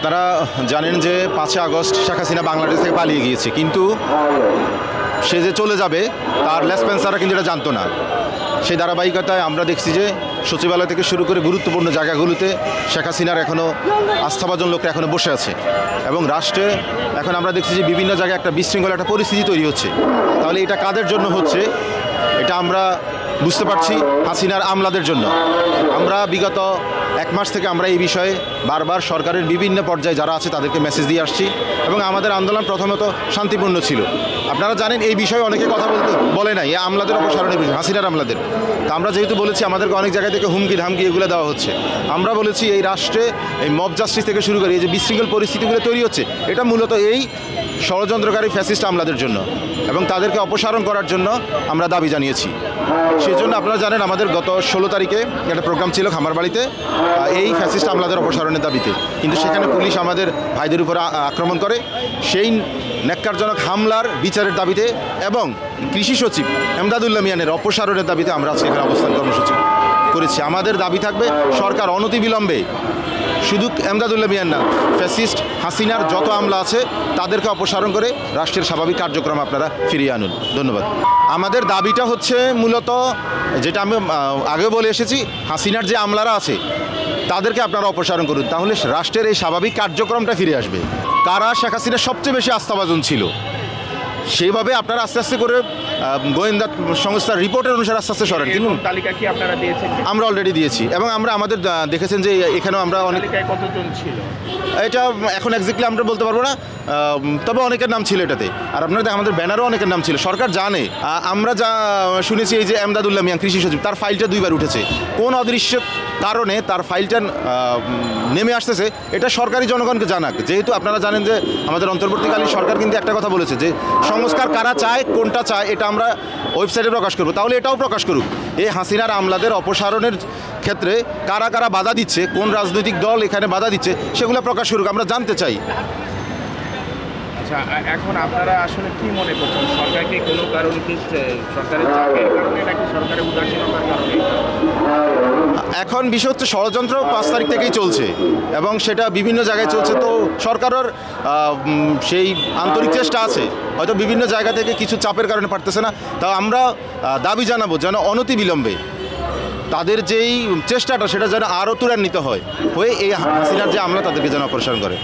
তারা জানেন যে 5 আগস্ট শেখ হাসিনা বাংলাদেশ থেকে পালিয়ে গিয়েছে, কিন্তু সে যে চলে যাবে তার লেসপেন্সাররা কিন্তু এটা জানতো না। সেই ধারাবাহিকতায় আমরা দেখছি যে সচিবালয় থেকে শুরু করে গুরুত্বপূর্ণ জায়গাগুলোতে শেখ হাসিনার এখনও আস্থাভাজন লোকরা এখনও বসে আছে, এবং রাষ্ট্রে এখন আমরা দেখছি যে বিভিন্ন জায়গায় একটা বিশৃঙ্খল একটা পরিস্থিতি তৈরি হচ্ছে। তাহলে এটা কাদের জন্য হচ্ছে এটা আমরা বুঝতে পারছি, হাসিনার আমলাদের জন্য। আমরা বিগত 1 মাস থেকে আমরা এই বিষয়ে বারবার সরকারের বিভিন্ন পর্যায়ে যারা আছে তাদেরকে মেসেজ দিয়ে আসছি, এবং আমাদের আন্দোলন প্রথমত শান্তিপূর্ণ ছিল। আপনারা জানেন এই বিষয়ে অনেকে কথা বলে নাই, এই আমলাদের অপসারণের বিষয়, হাসিনার আমলাদের। তা আমরা যেহেতু বলেছি আমাদেরকে অনেক জায়গা থেকে হুমকি ধামকি এগুলো দেওয়া হচ্ছে, আমরা বলেছি এই রাষ্ট্রে এই মব জাস্টিস থেকে শুরু করে এই যে বিশৃঙ্খল পরিস্থিতিগুলো তৈরি হচ্ছে এটা মূলত এই ষড়যন্ত্রকারী ফ্যাসিস্ট আমলাদের জন্য, এবং তাদেরকে অপসারণ করার জন্য আমরা দাবি জানিয়েছি। সেই জন্য আপনারা জানেন আমাদের গত 16 তারিখে একটা প্রোগ্রাম ছিল খামারবাড়িতে এই ফ্যাসিস্ট আমলাদের অপসারণের দাবিতে, কিন্তু সেখানে পুলিশ আমাদের ভাইদের উপরে আক্রমণ করে। সেই ন্যাক্কারজনক হামলার বিচারের দাবিতে এবং কৃষি সচিব এমদাদুল্লাহ মিয়ানের অপসারণের দাবিতে আমরা আজকে এখানে অবস্থান কর্মসূচি করেছি। আমাদের দাবি থাকবে সরকার অনতিবিলম্বে শুধু এমদাদুল্লাহ মিয়ান না, ফ্যাসিস্ট হাসিনার যত আমলা আছে তাদেরকে অপসারণ করে রাষ্ট্রের স্বাভাবিক কার্যক্রম আপনারা ফিরিয়ে আনুন। ধন্যবাদ। আমাদের দাবিটা হচ্ছে মূলত যেটা আমি আগেও বলে এসেছি, হাসিনার যে আমলারা আছে তাদেরকে আপনারা অপসারণ করুন, তাহলে রাষ্ট্রের এই স্বাভাবিক কার্যক্রমটা ফিরে আসবে। কারা শেখ হাসিনার সবচেয়ে বেশি আস্থাভাজন ছিল সেইভাবে আপনারা আস্তে আস্তে করে গোয়েন্দা সংস্থার রিপোর্টের অনুসারে আস্তে আস্তে সরেন। কিন্তু তালিকা কি আপনারা দিয়েছেন? আমরা অলরেডি দিয়েছি, এবং আমরা আমাদের দেখেছেন যে এখানেও আমরা অনেক, কতজন ছিল এটা এখন এক্স্যাক্টলি আমরা বলতে পারবো না, তবে অনেকের নাম ছিল এটাতে। আর আপনারা আমাদের ব্যানারও অনেকের নাম ছিল, সরকার জানে। আমরা যা শুনেছি এই যে এমদাদুল্লাহ মিয়ান কৃষি সচিব, তার ফাইলটা 2বার উঠেছে। কোন অদৃশ্য কারণে তার ফাইলটা নেমে আসতেছে এটা সরকারি জনগণকে জানাক। যেহেতু আপনারা জানেন যে আমাদের অন্তর্বর্তীকালীন সরকার কিন্তু একটা কথা বলেছে যে সংস্কার কারা চায় কোনটা চায় এটা আমরা ওয়েবসাইটে প্রকাশ করবো, তাহলে এটাও প্রকাশ করুক এই হাসিনার আমলাদের অপসারণের ক্ষেত্রে কারা কারা বাধা দিচ্ছে, কোন রাজনৈতিক দল এখানে বাধা দিচ্ছে সেগুলো প্রকাশ করুক, আমরা জানতে চাই। আচ্ছা, এখন আপনারা আসলে কি মনে করছেন, সরকারকে কোনো কারণে কি সরকারের চাপের কারণে নাকি সরকারের উদাসীনতার কারণে? এখন বিষয় হচ্ছে ষড়যন্ত্র 5 তারিখ থেকেই চলছে, এবং সেটা বিভিন্ন জায়গায় চলছে। তো সরকারের সেই আন্তরিক চেষ্টা আছে, হয়তো বিভিন্ন জায়গা থেকে কিছু চাপের কারণে পারতেছে না। তাও আমরা দাবি জানাবো যেন অনতিবিলম্বে তাদের যেই চেষ্টাটা সেটা যেন আরও ত্বরান্বিত হয়, হয়ে এই হাসিনার যে আমলা তাদেরকে যেন অপসারণ করে।